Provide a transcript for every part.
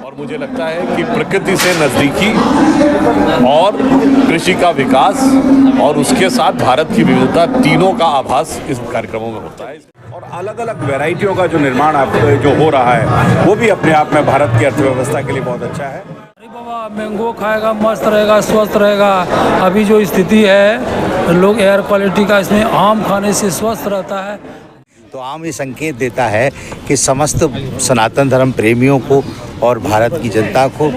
और मुझे लगता है कि प्रकृति से नज़दीकी और कृषि का विकास और उसके साथ भारत की विविधता, तीनों का आभास इस कार्यक्रमों में होता है। और अलग अलग वैरायटियों का जो निर्माण जो हो रहा है वो भी अपने आप में भारत की अर्थव्यवस्था के लिए बहुत अच्छा है। अरे बाबा, मैंगो खाएगा मस्त रहेगा, स्वस्थ रहेगा। अभी जो स्थिति है, लोग एयर क्वालिटी का, इसमें आम खाने से स्वस्थ रहता है। तो आम ये संकेत देता है कि समस्त सनातन धर्म प्रेमियों को और भारत की जनता को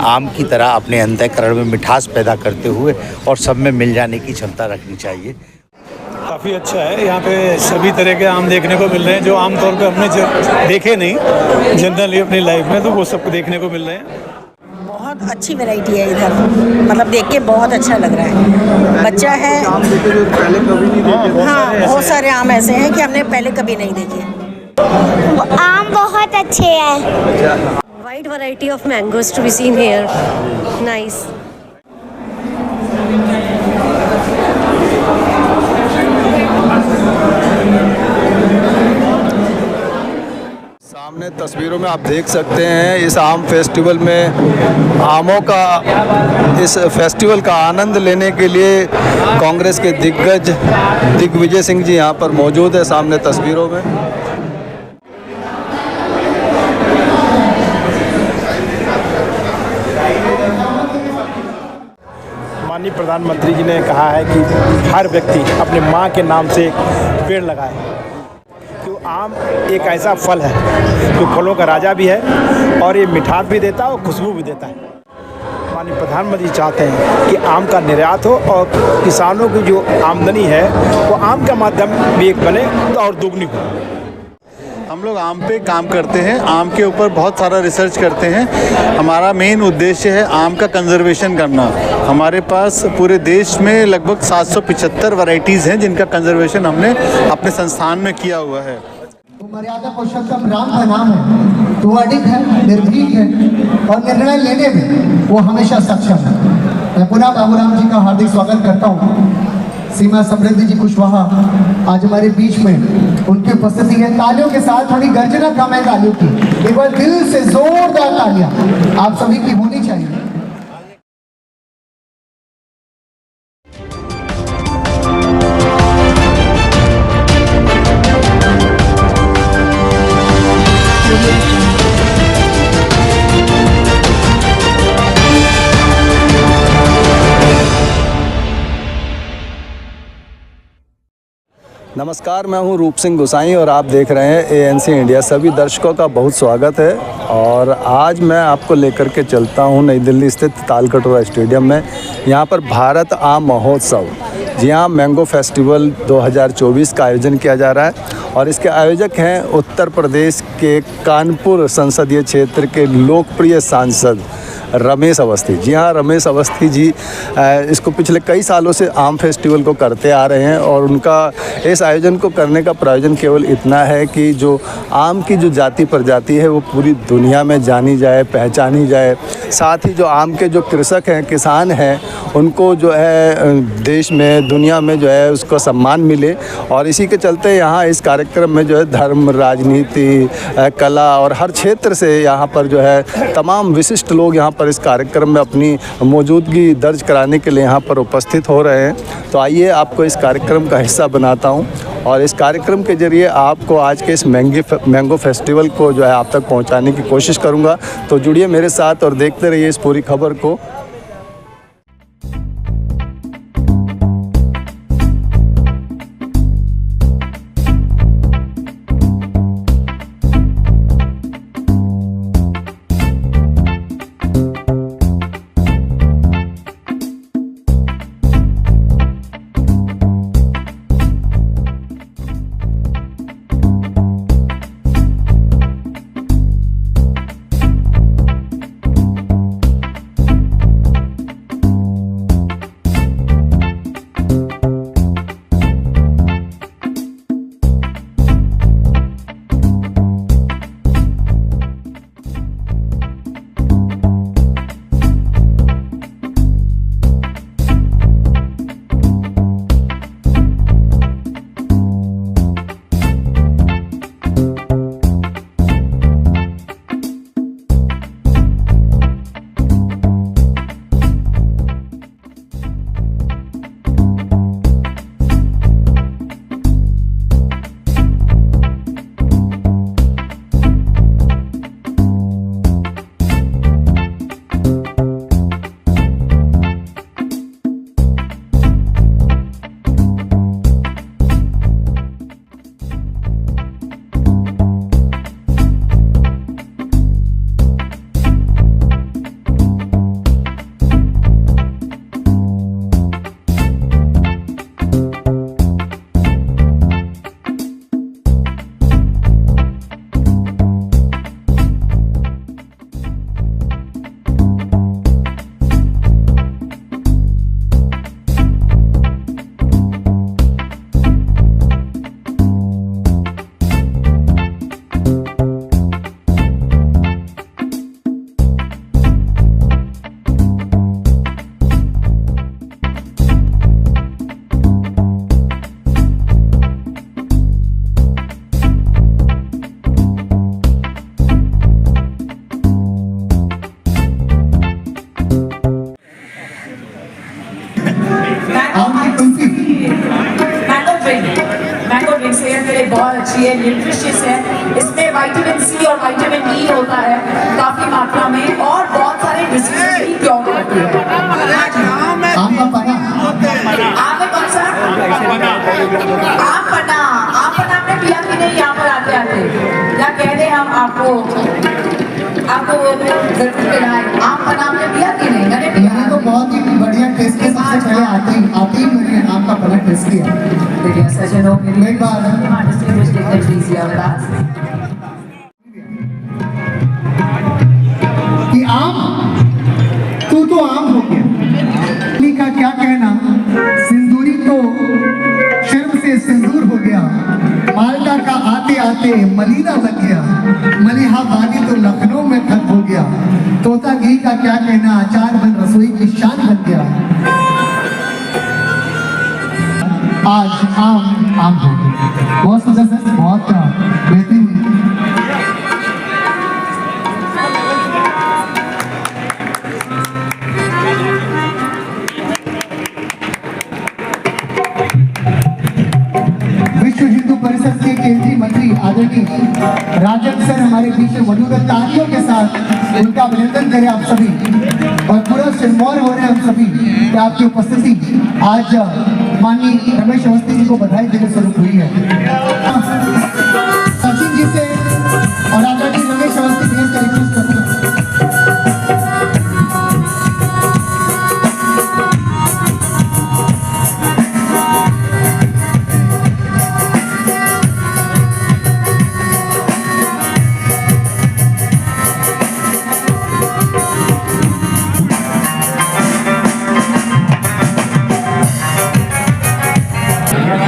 आम की तरह अपने अंतःकरण में मिठास पैदा करते हुए और सब में मिल जाने की क्षमता रखनी चाहिए। काफ़ी अच्छा है, यहाँ पे सभी तरह के आम देखने को मिल रहे हैं जो आमतौर पे हमने देखे नहीं जनरली अपनी लाइफ में, तो वो सब देखने को मिल रहे हैं। बहुत अच्छी वैरायटी है इधर, मतलब देख के बहुत अच्छा लग रहा है। बच्चा है, हाँ बहुत सारे आम ऐसे हैं कि हमने पहले कभी नहीं देखे। आम बहुत अच्छे हैं। Wide variety of mangoes to be seen here. Nice. सामने तस्वीरों में आप देख सकते हैं इस आम फेस्टिवल में आमों का, इस फेस्टिवल का आनंद लेने के लिए कांग्रेस के दिग्गज दिग्विजय सिंह जी यहाँ पर मौजूद है सामने तस्वीरों में। माननीय प्रधानमंत्री जी ने कहा है कि हर व्यक्ति अपने माँ के नाम से पेड़ लगाए। तो आम एक ऐसा फल है जो फलों का राजा भी है और ये मिठास भी देता है और खुशबू भी देता है। माननीय प्रधानमंत्री चाहते हैं कि आम का निर्यात हो और किसानों की जो आमदनी है वो आम का माध्यम भी एक बने तो और दुगनी हो। हम लोग आम पे काम करते हैं, आम के ऊपर बहुत सारा रिसर्च करते हैं। हमारा मेन उद्देश्य है आम का कंजर्वेशन करना। हमारे पास पूरे देश में लगभग 775 वैरायटीज़ हैं जिनका कंजर्वेशन हमने अपने संस्थान में किया हुआ है। तो मर्यादा पुरुषोत्तम राम का नाम है, तो अडिग है, निर्भीक है और निर्णय लेने में वो हमेशा सक्षम है। मैं पुनः बाबूराम जी का हार्दिक स्वागत करता हूँ। सीमा समृद्धि जी कुशवाहा आज हमारे बीच में, उनकी उपस्थिति है। तालियों के साथ थोड़ी गर्जना कम है तालियों की, एक बार दिल से जोरदार तालियां आप सभी की होनी चाहिए। नमस्कार, मैं हूं रूप सिंह गोसाई और आप देख रहे हैं ANC इंडिया। सभी दर्शकों का बहुत स्वागत है और आज मैं आपको लेकर के चलता हूं नई दिल्ली स्थित तालकटोरा स्टेडियम में। यहां पर भारत आम महोत्सव, जी हाँ, मैंगो फेस्टिवल 2024 का आयोजन किया जा रहा है और इसके आयोजक हैं उत्तर प्रदेश के कानपुर संसदीय क्षेत्र के लोकप्रिय सांसद रमेश अवस्थी। जी हाँ, रमेश अवस्थी जी इसको पिछले कई सालों से आम फेस्टिवल को करते आ रहे हैं और उनका इस आयोजन को करने का प्रयोजन केवल इतना है कि जो आम की जो जाति प्रजाति है वो पूरी दुनिया में जानी जाए, पहचानी जाए। साथ ही जो आम के जो कृषक हैं, किसान हैं, उनको जो है देश में, दुनिया में जो है उसको सम्मान मिले। और इसी के चलते यहाँ इस कार्यक्रम में जो है धर्म, राजनीति, कला और हर क्षेत्र से यहाँ पर जो है तमाम विशिष्ट लोग यहाँ पर इस कार्यक्रम में अपनी मौजूदगी दर्ज कराने के लिए यहाँ पर उपस्थित हो रहे हैं। तो आइए आपको इस कार्यक्रम का हिस्सा बनाता हूँ और इस कार्यक्रम के ज़रिए आपको आज के इस मैंगो फेस्टिवल को जो है आप तक पहुँचाने की कोशिश करूँगा। तो जुड़िए मेरे साथ और देखते रहिए इस पूरी खबर को। वैरायटी है आम का पना। आम में कौन सा? आम पन्ना। आम पन्ना आपने पिया कि नहीं यहाँ पर आते आते? या कह दे हम आपको जरूर पिलाएं। आम पन्ना आपने पिया कि नहीं? मैंने मैंने तो बहुत ही बढ़िया टेस्ट किया, सबसे पहले आते ही मैंने आम का पना टेस्ट किया। सज्जनों एक बार कि आम तू तो आम हो गया, का क्या कहना, सिंदूरी तो शर्म से सिंदूर हो गया, माल्टा का आते आते मदीना बन गया, मलिहाबादी तो लखनऊ में खत्म हो गया, तोता घी का क्या कहना, अचार बन रसोई की शान बन गया। आज आम हो गया। बहुत सुंदर सर, बहुत बेहतरीन। विश्व हिंदू परिषद के केंद्रीय मंत्री आदरणीय राजन सर हमारे बीच में मौजूद है। तालियों के साथ उनका अभिनंदन करें आप सभी, और पूरा सिरमौर हो रहे हैं हम सभी कि आपकी उपस्थिति आज माननीय रमेश अवस्थी जी को बधाई देने स्वरूप हुई है। सचिन जी से और आदरणीय रमेश अवस्थी जी का रिक्वेस्ट करता हूं।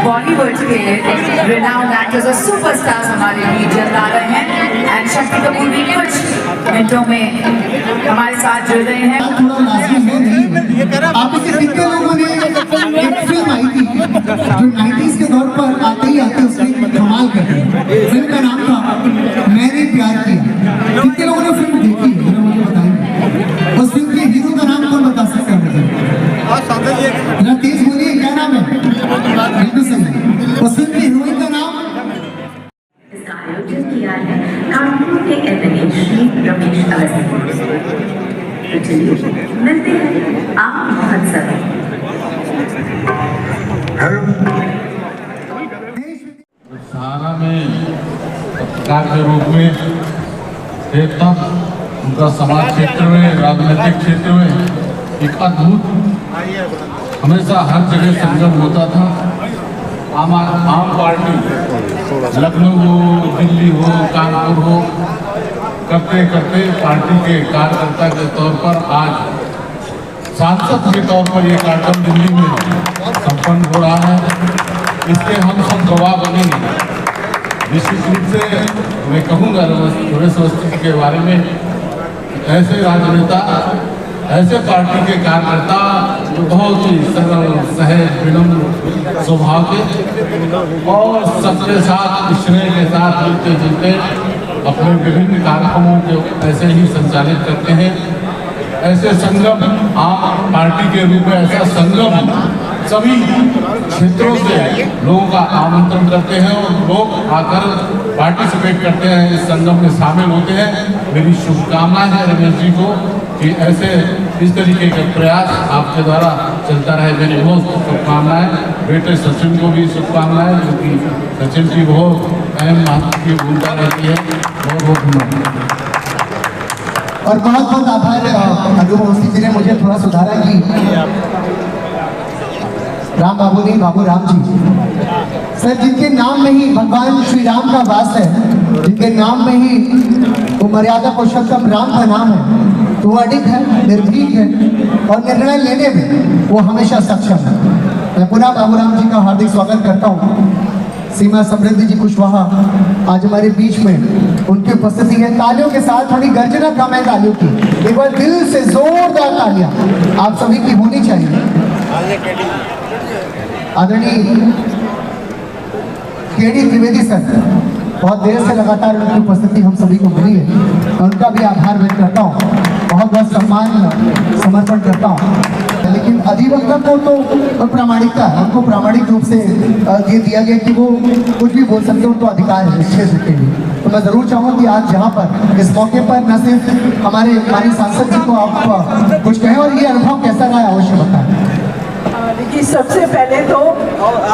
बॉलीवुड के renowned actors और सुपरस्टार्स हमारे बीच जल्द आ रहे हैं एंड शक्ति कपूर भी कुछ मिनटों में हमारे साथ जुड़ रहे हैं। थोड़ा लाजमी है नहीं, आप इसे कितने लोगों ने एक फिल्म आई थी जो 90s के दौर पर आते ही आते उसने कमाल कर दी। फिल्म का नाम था मैंने प्यार किया। कितने लोगों ने फिल्म देखी है जरा मुझे बताइए। उस फिल्म के हीरो का नाम कौन बता सकता है मुझे? जरा तेज बोलिए, क्या नाम है? बिल्कुल सही। उस फिल्म की हीरोइन का नाम आयोजन किया है कानपुर के एमएलए श्री रमेश अवस्थी। तो चलिए मिलते हैं आप महोत्सव। सहारा में पत्रकार के रूप में थे तब उनका समाज क्षेत्र में, राजनीतिक क्षेत्र में एक अद्भुत हमेशा हर जगह संगम होता था। आम पार्टी लखनऊ हो, दिल्ली हो, कानपुर हो, करते करते पार्टी के कार्यकर्ता के तौर पर आज सांसद के तौर पर ये कार्यक्रम दिल्ली में संपन्न हो रहा है। इसके हम सब गवाह बनेंगे। निश्चित रूप से मैं कहूँगा रमेश अवस्थी के बारे में, ऐसे राजनेता, ऐसे पार्टी के कार्यकर्ता जो बहुत ही सरल, सहज, विनम्र स्वभाव के और सबके साथ स्नेह के साथ मिलते जुलते अपने विभिन्न कार्यक्रमों को ऐसे ही संचालित करते हैं। ऐसे संगम आम पार्टी के रूप में ऐसा संगम सभी क्षेत्रों से लोगों का आमंत्रण करते हैं और लोग आकर पार्टिसिपेट करते हैं, इस संगम में शामिल होते हैं। मेरी शुभकामनाएं हैं रमेश जी को कि ऐसे इस तरीके का प्रयास आपके द्वारा चलता रहे। मेरी बहुत शुभकामनाएं। बेटे सचिन को भी शुभकामनाएं, क्योंकि सचिन की बहुत अहम महत्व की भूमिका रहती है। बहुत बहुत धन्यवाद और बहुत बहुत आभार अनुभव अवस्थी जी ने मुझे थोड़ा सुधारा कि राम बाबू नहीं, बाबू राम जी। सर जिनके नाम में ही भगवान श्री राम का वास है, जिनके नाम में ही वो मर्यादा पुरुषोत्तम राम का नाम है, तो वो अडिग है, निर्भीक है और निर्णय लेने में वो हमेशा सक्षम है। मैं पुनः बाबू राम जी का हार्दिक स्वागत करता हूँ। सीमा समृद्धि जी कुशवाहा आज हमारे बीच में, उनकी उपस्थिति है। तालियों के साथ थोड़ी गर्जना कम है तालियों की, एक बार दिल से जोरदार तालियां आप सभी की होनी चाहिए। आदरणीय केडी त्रिवेदी सर, बहुत देर से लगातार उनकी उपस्थिति हम सभी को मिली है, मैं उनका भी आभार व्यक्त करता हूँ, बहुत बहुत सम्मान समर्पण करता हूँ। लेकिन अधिवक्ता को तो प्रामाणिकता है, उनको प्रामाणिक रूप से ये दिया गया कि वो कुछ भी बोल सकते हैं, उनको अधिकार है इस क्षेत्र के लिए। तो मैं ज़रूर चाहूँगा कि आज यहाँ पर इस मौके पर न सिर्फ हमारे माननीय सांसद जी को आप कुछ कहें और ये अनुभव कैसा रहा है अवश्य बताएं। देखिए, सबसे पहले तो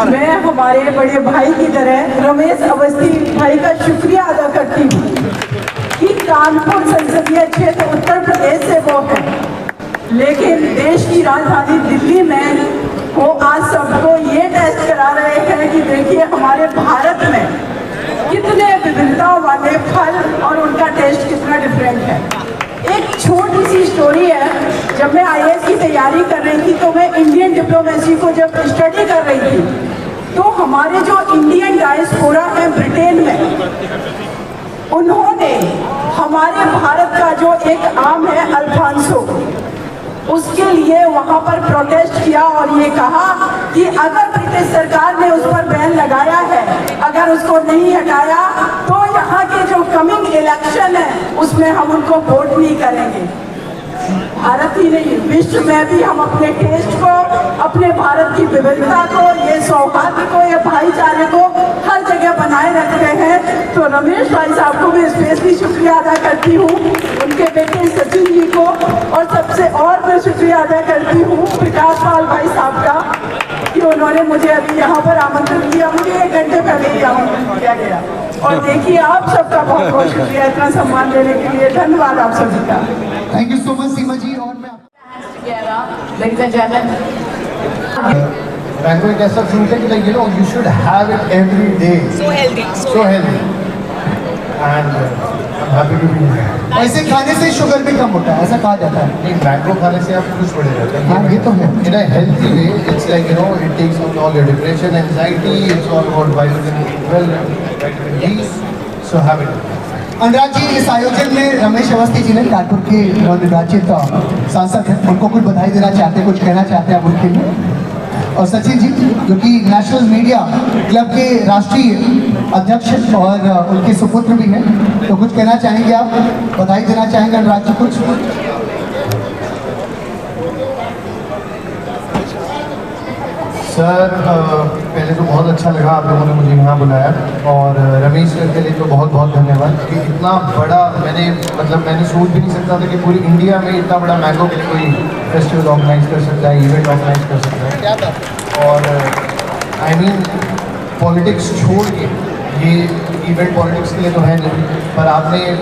मैं हमारे बड़े भाई की तरह रमेश अवस्थी भाई का शुक्रिया अदा करती हूँ कि कानपुर संसदीय क्षेत्र उत्तर प्रदेश से वो है, लेकिन देश की राजधानी दिल्ली में वो आज सबको ये टेस्ट करा रहे हैं कि देखिए हमारे भारत में कितने विभिन्नताओं वाले फल और उनका टेस्ट कितना डिफरेंट है। एक छोटी सी स्टोरी है, जब मैं IAS की तैयारी कर रही थी तो मैं इंडियन डिप्लोमेसी को जब स्टडी कर रही थी तो हमारे जो इंडियन डायस्पोरा है ब्रिटेन में, उन्होंने हमारे भारत का जो एक आम है अल्फांसो, उसके लिए वहाँ पर प्रोटेस्ट किया और ये कहा कि अगर ब्रिटिश सरकार ने उस पर बैन लगाया है, अगर उसको नहीं हटाया तो यहाँ के जो कमिंग इलेक्शन है उसमें हम उनको वोट नहीं करेंगे। भारत ही नहीं, विश्व में भी हम अपने टेस्ट को, अपने भारत की विविधता को, ये सौहार्द को, ये भाईचारे को हर जगह बनाए रखते हैं। तो रमेश भाई साहब को मैं स्पेशली शुक्रिया अदा करती हूँ, उनके बेटे सचिन जी को, और सबसे और मैं शुक्रिया अदा करती हूँ विकास पाल भाई साहब का कि उन्होंने मुझे अभी यहाँ पर आमंत्रित किया। मुझे 1 घंटे पहले ही आमंत्रित किया गया और देखिए आप सबका बहुत बहुत शुक्रिया इतना सम्मान देने के लिए। धन्यवाद आप सभी का। Thank you so much Seema ji. और मैं मैंगो एक ऐसा फ्रूट है कि like you know you should have it every day. So healthy and happy to be here. ऐसे खाने से शुगर भी कम होता है, ऐसा कहा जाता है। नहीं, मैंगो खाने से आप खुश पड़े रहते हैं। हाँ, ये तो है। In a healthy way, it's like you know it takes out all your depression, anxiety, it's all about vitamin D, so have it. Anurag ji, इस आयोजन में रमेश अवस्थी जी ने कानपुर के नवनिर्वाचित सांसद हैं, उनको कुछ बधाई देना चाहते हैं, कुछ कहना चाहते हैं आप उनके लिए। और सचिन जी जो कि नेशनल मीडिया क्लब के राष्ट्रीय अध्यक्ष और उनके सुपुत्र भी हैं, तो कुछ कहना चाहेंगे आप, बधाई देना चाहेंगे अनुराग जी कुछ? सर, पहले तो बहुत अच्छा लगा आप लोगों ने मुझे यहाँ बुलाया, और रमेश सर के लिए तो बहुत बहुत धन्यवाद कि इतना बड़ा मैंने सोच भी नहीं सकता था कि पूरी इंडिया में इतना बड़ा मैंगो के लिए कोई फेस्टिवल ऑर्गेनाइज कर सकता है, इवेंट ऑर्गेनाइज कर सकता है। और आई मीन पॉलिटिक्स छोड़ के, ये इवेंट पॉलिटिक्स के लिए तो है नहीं, पर आपने एक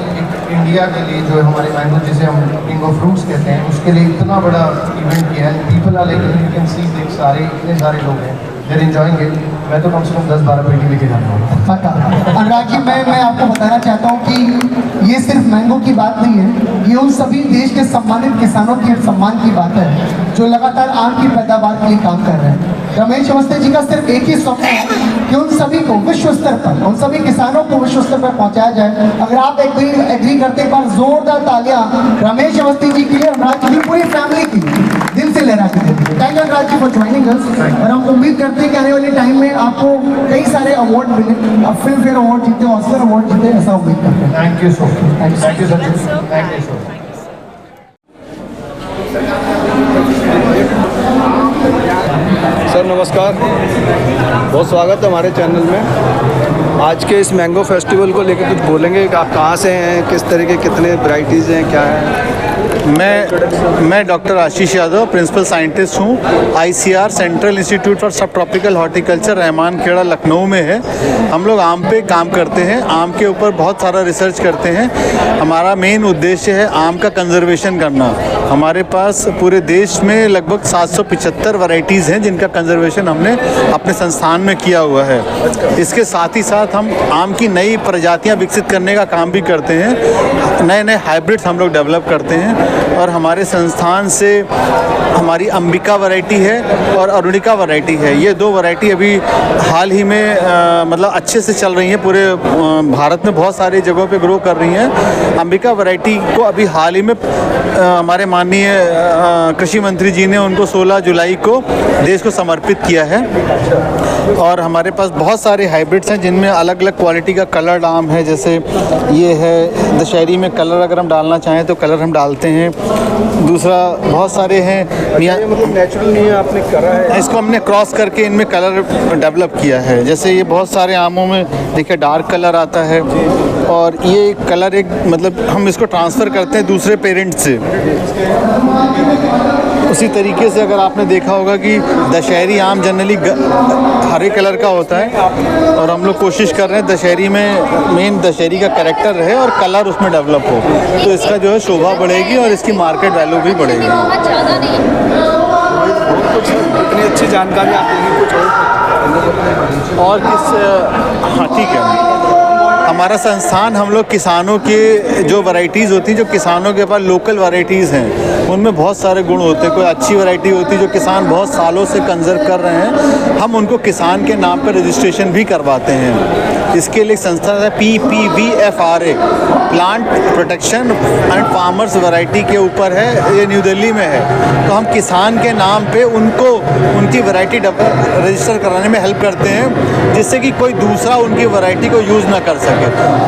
इंडिया के लिए जो है हमारे मैंगो, जिसे हम किंग ऑफ फ्रूट्स कहते हैं, उसके लिए इतना बड़ा इवेंट किया है। People are like, you can see इतने सारे लोग हैं, दे आर एंजॉयिंग इट। मैं तो कम से कम 10-12 पेटी लेके जाता हूँ। अनुराग जी, मैं आपको बताना चाहता हूँ कि ये सिर्फ मैंगो की बात नहीं है, ये उन सभी देश के सम्मानित किसानों के सम्मान की बात है जो लगातार आम की पैदावार के लिए काम कर रहे हैं। रमेश अवस्थी जी का सिर्फ एक ही स्वप्न है कि उन सभी को विश्व स्तर पर, उन सभी किसानों को विश्व स्तर पर पहुंचाया जाए। अगर आप एग्री करते, एक बार जोरदार तालियां रमेश अवस्थी जी के लिए, अनुराग जी की पूरी फैमिली की दिल से लहरा के देते हैं। Thank you Anurag ji for joining us, और हम उम्मीद करते हैं कि आने वाले टाइम में आपको कई सारे अवार्ड मिले, आप फिल्म फेयर अवार्ड जीते, ऑस्कर अवार्ड जीते, ऐसा उम्मीद करते हैं। Thank you so much. Thank you Sachin, thank you so much. Sir नमस्कार, बहुत स्वागत है हमारे चैनल में। आज के इस मैंगो फेस्टिवल को लेकर कुछ बोलेंगे कि आप कहाँ से हैं, किस तरह के कितने वैरायटीज़ हैं, क्या है? मैं डॉक्टर आशीष यादव प्रिंसिपल साइंटिस्ट हूँ। ICR सेंट्रल इंस्टीट्यूट फॉर सब ट्रॉपिकल हॉर्टिकल्चर रहमान खेड़ा लखनऊ में है। हम लोग आम पे काम करते हैं, आम के ऊपर बहुत सारा रिसर्च करते हैं। हमारा मेन उद्देश्य है आम का कंजर्वेशन करना। हमारे पास पूरे देश में लगभग 775 वैरायटीज़ हैं जिनका कंजर्वेशन हमने अपने संस्थान में किया हुआ है। इसके साथ ही साथ हम आम की नई प्रजातियाँ विकसित करने का काम भी करते हैं। नए हाइब्रिड्स हम लोग डेवलप करते हैं, और हमारे संस्थान से हमारी अंबिका वैरायटी है और अरुणिका वैरायटी है। ये 2 वैरायटी अभी हाल ही में मतलब अच्छे से चल रही हैं, पूरे भारत में बहुत सारी जगहों पे ग्रो कर रही हैं। अंबिका वैरायटी को अभी हाल ही में हमारे माननीय कृषि मंत्री जी ने उनको 16 जुलाई को देश को समर्पित किया है। और हमारे पास बहुत सारे हाइब्रिड्स हैं जिनमें अलग अलग क्वालिटी का कलर्ड आम है। जैसे ये है दशहरी में कलर अगर हम डालना चाहें तो कलर हम डालते हैं। दूसरा बहुत सारे हैं मतलब नेचुरल नहीं है, आपने करा है इसको हमने क्रॉस करके इनमें कलर डेवलप किया है। जैसे ये बहुत सारे आमों में देखिए डार्क कलर आता है और ये कलर एक मतलब हम इसको ट्रांसफ़र करते हैं दूसरे पेरेंट से। उसी तरीके से अगर आपने देखा होगा कि दशहरी आम जनरली हरे कलर का होता है और हम लोग कोशिश कर रहे हैं दशहरी में मेन दशहरी का कैरेक्टर रहे और कलर उसमें डेवलप हो, तो इसका जो है शोभा बढ़ेगी और इसकी मार्केट वैल्यू भी बढ़ेगी। इतनी अच्छी जानकारी आप देंगे कुछ और किस हाँ ठीक है। हमारा संस्थान हम लोग किसानों के जो वैरायटीज़ होती हैं, जो किसानों के पास लोकल वैरायटीज़ हैं, उनमें बहुत सारे गुण होते हैं। कोई अच्छी वैरायटी होती है जो किसान बहुत सालों से कंजर्व कर रहे हैं, हम उनको किसान के नाम पर रजिस्ट्रेशन भी करवाते हैं। इसके लिए संस्था है PPVFRA, plant protection and farmers variety के ऊपर है, ये न्यू दिल्ली में है। तो हम किसान के नाम पे उनको उनकी वैरायटी रजिस्टर कराने में हेल्प करते हैं, जिससे कि कोई दूसरा उनकी वैरायटी को यूज़ ना कर सके।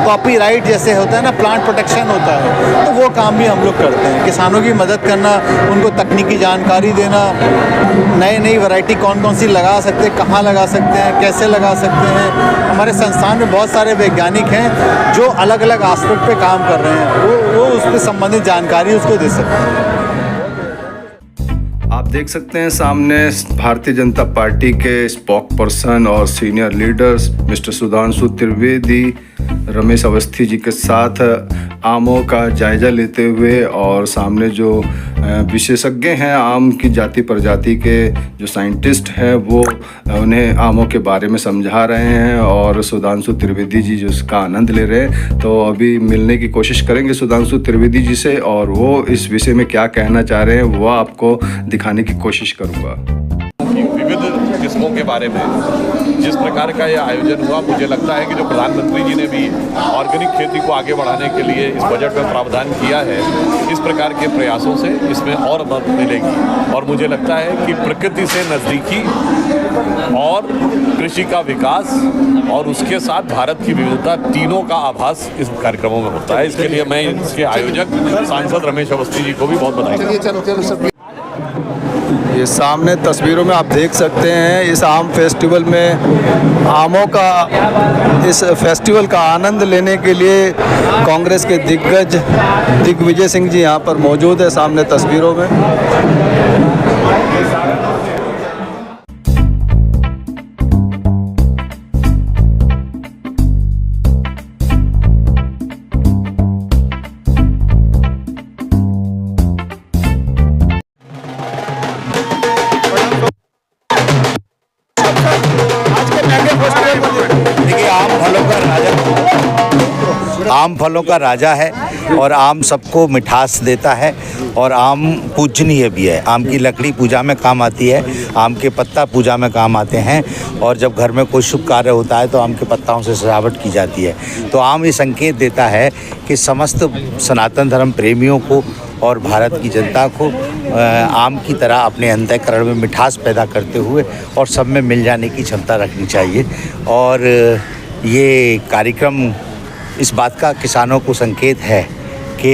कॉपीराइट जैसे होता है ना, प्लांट प्रोटेक्शन होता है, तो वो काम भी हम लोग करते हैं। किसानों की मदद करना, उनको तकनीकी जानकारी देना, नई वैरायटी कौन कौन सी लगा सकते हैं, कहाँ लगा सकते हैं, कैसे लगा सकते हैं। हमारे संस्थान में बहुत सारे वैज्ञानिक हैं जो अलग अलग एस्पेक्ट पे काम कर रहे हैं, वो उस पर संबंधित जानकारी उसको दे सकते हैं। आप देख सकते हैं सामने भारतीय जनता पार्टी के स्पोक पर्सन और senior leaders mister Sudhanshu Trivedi Ramesh Awasthi ji के साथ आमों का जायज़ा लेते हुए, और सामने जो विशेषज्ञ हैं आम की जाति प्रजाति के जो साइंटिस्ट हैं वो उन्हें आमों के बारे में समझा रहे हैं, और सुधांशु त्रिवेदी जी जो इसका आनंद ले रहे हैं। तो अभी मिलने की कोशिश करेंगे सुधांशु त्रिवेदी जी से, और वो इस विषय में क्या कहना चाह रहे हैं वो आपको दिखाने की कोशिश करूँगा। विविध किस्मों के बारे में जिस प्रकार का यह आयोजन हुआ, मुझे लगता है कि जो प्रधानमंत्री जी ने भी ऑर्गेनिक खेती को आगे बढ़ाने के लिए इस बजट में प्रावधान किया है, इस प्रकार के प्रयासों से इसमें और मदद मिलेगी। और मुझे लगता है कि प्रकृति से नज़दीकी और कृषि का विकास और उसके साथ भारत की विविधता, तीनों का आभास इस कार्यक्रमों में होता है। इसके लिए मैं इसके आयोजक सांसद रमेश अवस्थी जी को भी बहुत बधाई। ये सामने तस्वीरों में आप देख सकते हैं, इस आम फेस्टिवल में आमों का इस फेस्टिवल का आनंद लेने के लिए कांग्रेस के दिग्गज दिग्विजय सिंह जी यहाँ पर मौजूद है सामने तस्वीरों में। देखिए, आम फलों का राजा है और आम सबको मिठास देता है और आम पूजनीय भी है। आम की लकड़ी पूजा में काम आती है, आम के पत्ता पूजा में काम आते हैं, और जब घर में कोई शुभ कार्य होता है तो आम के पत्ताओं से सजावट की जाती है। तो आम ये संकेत देता है कि समस्त सनातन धर्म प्रेमियों को और भारत की जनता को आम की तरह अपने अंतःकरण में मिठास पैदा करते हुए और सब में मिल जाने की क्षमता रखनी चाहिए। और ये कार्यक्रम इस बात का किसानों को संकेत है कि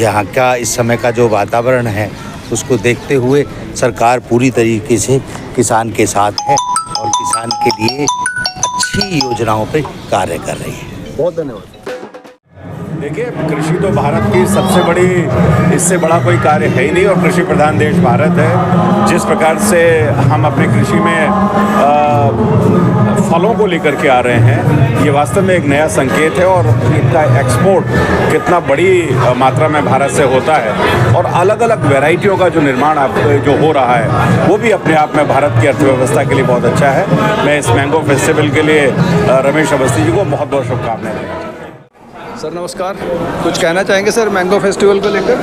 यहाँ का इस समय का जो वातावरण है उसको देखते हुए सरकार पूरी तरीके से किसान के साथ है और किसान के लिए अच्छी योजनाओं पर कार्य कर रही है। बहुत धन्यवाद। देखिए, कृषि तो भारत की सबसे बड़ी, इससे बड़ा कोई कार्य है ही नहीं, और कृषि प्रधान देश भारत है। जिस प्रकार से हम अपने कृषि में फलों को लेकर के आ रहे हैं, ये वास्तव में एक नया संकेत है, और इनका एक्सपोर्ट कितना बड़ी मात्रा में भारत से होता है, और अलग अलग वैरायटियों का जो निर्माण जो हो रहा है वो भी अपने आप में भारत की अर्थव्यवस्था के लिए बहुत अच्छा है। मैं इस मैंगो फेस्टिवल के लिए रमेश अवस्थी जी को बहुत बहुत शुभकामनाएं देता हूँ। सर नमस्कार, कुछ कहना चाहेंगे सर मैंगो फेस्टिवल को लेकर?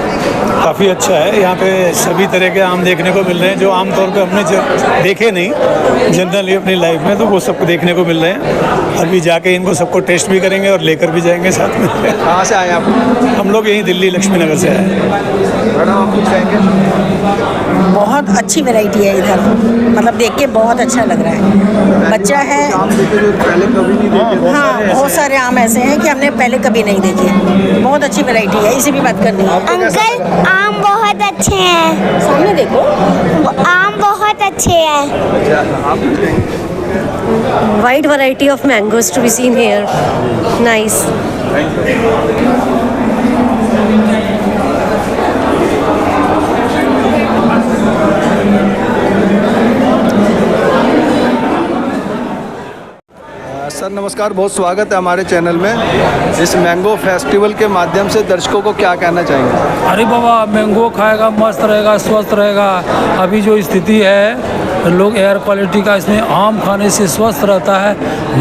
काफ़ी अच्छा है। यहाँ पे सभी तरह के आम देखने को मिल रहे हैं जो आमतौर पे हमने देखे नहीं जनरली अपनी लाइफ में, तो वो सबको देखने को मिल रहे हैं। अभी जाके इनको सबको टेस्ट भी करेंगे और लेकर भी जाएंगे साथ में। कहाँ से आए आप? हम लोग यहीं दिल्ली लक्ष्मी नगर से आए। मैडम आप कुछ कहेंगे? बहुत अच्छी वैरायटी है इधर, मतलब देख के बहुत अच्छा लग रहा है। बच्चा है, आम देखे जो पहले कभी नहीं देखे। हाँ बहुत सारे आम ऐसे हैं कि हमने पहले कभी नहीं देखे। बहुत अच्छी वैरायटी है, इसी भी बात करनी है। अंकल आम बहुत अच्छे हैं। सामने देखो, आम बहुत अच्छे हैं। Wide variety of mangoes to be seen here. Nice. Sir नमस्कार, बहुत स्वागत है हमारे चैनल में। इस मैंगो फेस्टिवल के माध्यम से दर्शकों को क्या कहना चाहेंगे? अरे बाबा, मैंगो खाएगा मस्त रहेगा, स्वस्थ रहेगा। अभी जो स्थिति है, लोग एयर क्वालिटी का, इसमें आम खाने से स्वस्थ रहता है,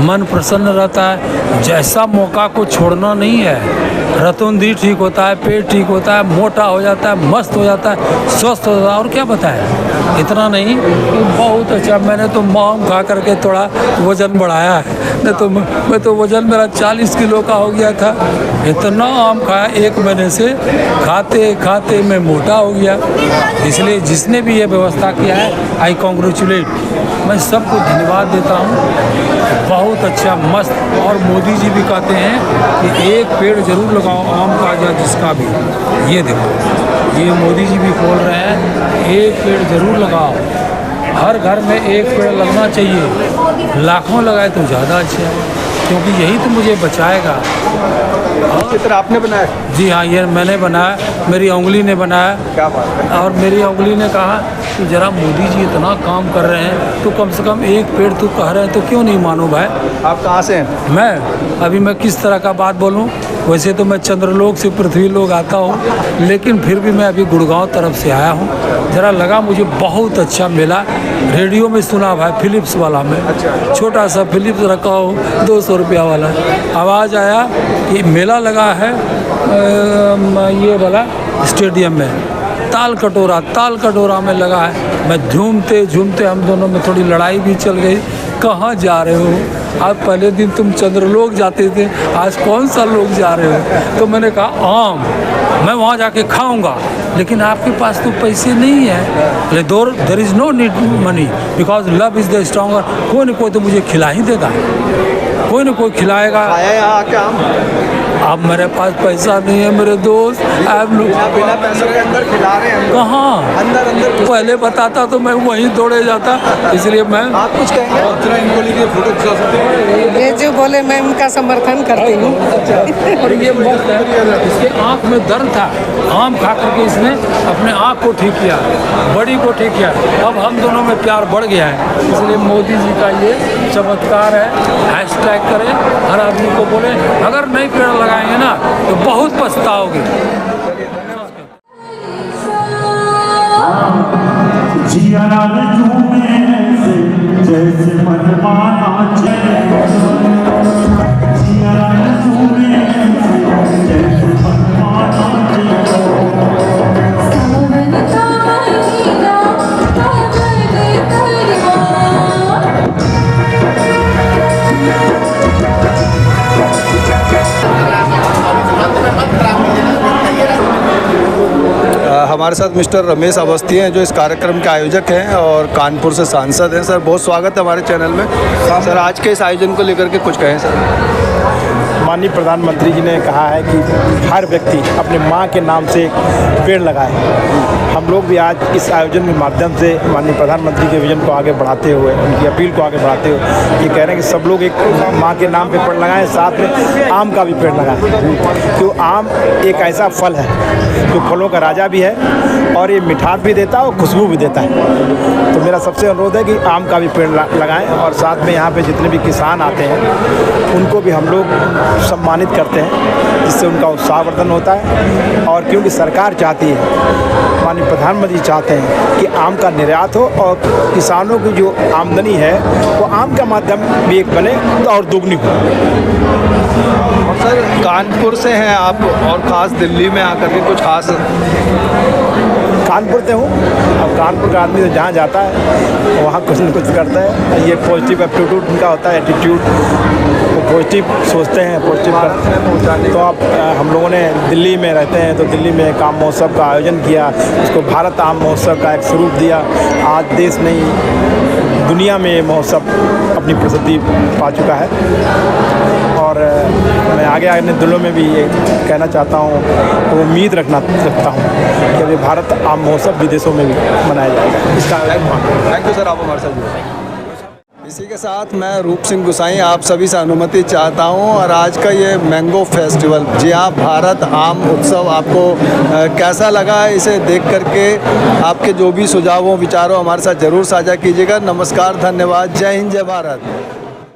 मन प्रसन्न रहता है। जैसा मौका को छोड़ना नहीं है। रतुंदी ठीक होता है, पेट ठीक होता है, मोटा हो जाता है, मस्त हो जाता है, स्वस्थ हो जाता है। और क्या बताएं, इतना नहीं, बहुत अच्छा। मैंने तो आम खा करके थोड़ा वज़न बढ़ाया है, नहीं तो मैं तो वज़न मेरा 40 किलो का हो गया था। इतना आम खाया 1 महीने से, खाते खाते मैं मोटा हो गया। इसलिए जिसने भी ये व्यवस्था किया है, आई कॉन्ग्रेचुलेट, मैं सबको धन्यवाद देता हूँ। बहुत अच्छा, मस्त। और मोदी जी भी कहते हैं कि एक पेड़ जरूर लगाओ आम का या जिसका भी। ये देखो, ये मोदी जी भी बोल रहे हैं, एक पेड़ जरूर लगाओ। हर घर में एक पेड़ लगना चाहिए। लाखों लगाए तो ज़्यादा अच्छा है, क्योंकि यही तो मुझे बचाएगा। चित्र आपने बनाया? जी हाँ, ये मैंने बनाया, मेरी उंगली ने बनाया। क्या बात है। और मेरी उंगली ने कहा कि जरा मोदी जी इतना काम कर रहे हैं तो कम से कम एक पेड़ तो कह रहे हैं, तो क्यों नहीं मानो भाई। आप कहाँ से हैं? मैं किस तरह का बात बोलूं? वैसे तो मैं चंद्रलोक से पृथ्वी लोक आता हूं, लेकिन फिर भी मैं अभी गुड़गांव तरफ से आया हूं। ज़रा लगा मुझे बहुत अच्छा मिला। रेडियो में सुना भाई, फिलिप्स वाला में, छोटा सा फिलिप्स रखा हो 200 रुपया वाला। आवाज़ आया कि मेला लगा है ये वाला स्टेडियम में, ताल कटोरा में लगा है। मैं झूमते झूमते, हम दोनों में थोड़ी लड़ाई भी चल गई। कहाँ जा रहे हो आप? पहले दिन तुम चंद्रलोक जाते थे, आज कौन सा लोक जा रहे हो? तो मैंने कहा आम मैं वहाँ जाके खाऊंगा, लेकिन आपके पास तो पैसे नहीं है। There is no need money because love is the stronger. कोई न कोई तो मुझे खिला ही देगा, कोई न कोई खिलाएगा। अब मेरे पास पैसा नहीं है मेरे दोस्त। बिना पैसों के अंदर खिला रहे हैं। कहाँ? अंदर पहले बताता तो मैं वहीं दौड़े जाता, इसलिए मैं। आप कुछ कहेंगे? ये जो बोले मैं उनका समर्थन करती हूँ। और ये मस्त है, इसके आँख में दर्द था, आम खा करके इसने अपने आँख को ठीक किया, बड़ी को ठीक किया। अब हम दोनों में प्यार बढ़ गया है। इसलिए मोदी जी का ये चमत्कार है। हैशटैग करें, हर आदमी को बोले, अगर नहीं पेड़ लगाएंगे ना तो बहुत पछताओगे। हमारे साथ मिस्टर रमेश अवस्थी हैं जो इस कार्यक्रम के आयोजक हैं और कानपुर से सांसद हैं। सर बहुत स्वागत है हमारे चैनल में। सर आज के इस आयोजन को लेकर के कुछ कहें सर। माननीय प्रधानमंत्री जी ने कहा है कि हर व्यक्ति अपने माँ के नाम से एक पेड़ लगाए। हम लोग भी आज इस आयोजन के माध्यम से माननीय प्रधानमंत्री के विजन को आगे बढ़ाते हुए, उनकी अपील को आगे बढ़ाते हुए ये कह रहे हैं कि सब लोग एक माँ के नाम पे पेड़ लगाएं, साथ में आम का भी पेड़ लगाएं। तो आम एक ऐसा फल है जो फलों का राजा भी है और ये मिठास भी देता है और खुशबू भी देता है। तो मेरा सबसे अनुरोध है कि आम का भी पेड़ लगाएं और साथ में यहाँ पे जितने भी किसान आते हैं उनको भी हम लोग सम्मानित करते हैं, जिससे उनका उत्साहवर्धन होता है। और क्योंकि सरकार चाहती है, माननीय प्रधानमंत्री चाहते हैं कि आम का निर्यात हो और किसानों की जो आमदनी है वो आम का माध्यम भी एक बने तो और दुगनी हो। और सर कानपुर से हैं आप और ख़ास दिल्ली में आकर के कुछ खास? कानपुर से हूँ। अब कानपुर का आदमी तो जहाँ जाता है वहाँ कुछ न कुछ करता है। ये पॉजिटिव एप्टीट्यूड उनका होता है, एटीट्यूड, वो पॉजिटिव सोचते हैं, पॉजिटिव करते। तो आप हम लोगों ने दिल्ली में रहते हैं तो दिल्ली में एक आम महोत्सव का आयोजन किया, उसको भारत आम महोत्सव का एक स्वरूप दिया। आज देश नहीं दुनिया में ये महोत्सव अपनी प्रसिद्धि पा चुका है। और मैं आगे आने दिलों में भी ये कहना चाहता हूँ, तो उम्मीद रखता हूँ कि अभी भारत आम महोत्सव विदेशों में भी मनाया जाएगा। इसका थैंक यू सर, आप हमारे साथ जुड़े। इसी के साथ मैं रूप सिंह गुसाई आप सभी से अनुमति चाहता हूं। और आज का ये मैंगो फेस्टिवल, जी हाँ, भारत आम उत्सव आपको कैसा लगा, इसे देख करके आपके जो भी सुझाव हो, विचार हो, हमारे साथ ज़रूर साझा कीजिएगा। नमस्कार, धन्यवाद, जय हिंद, जय भारत।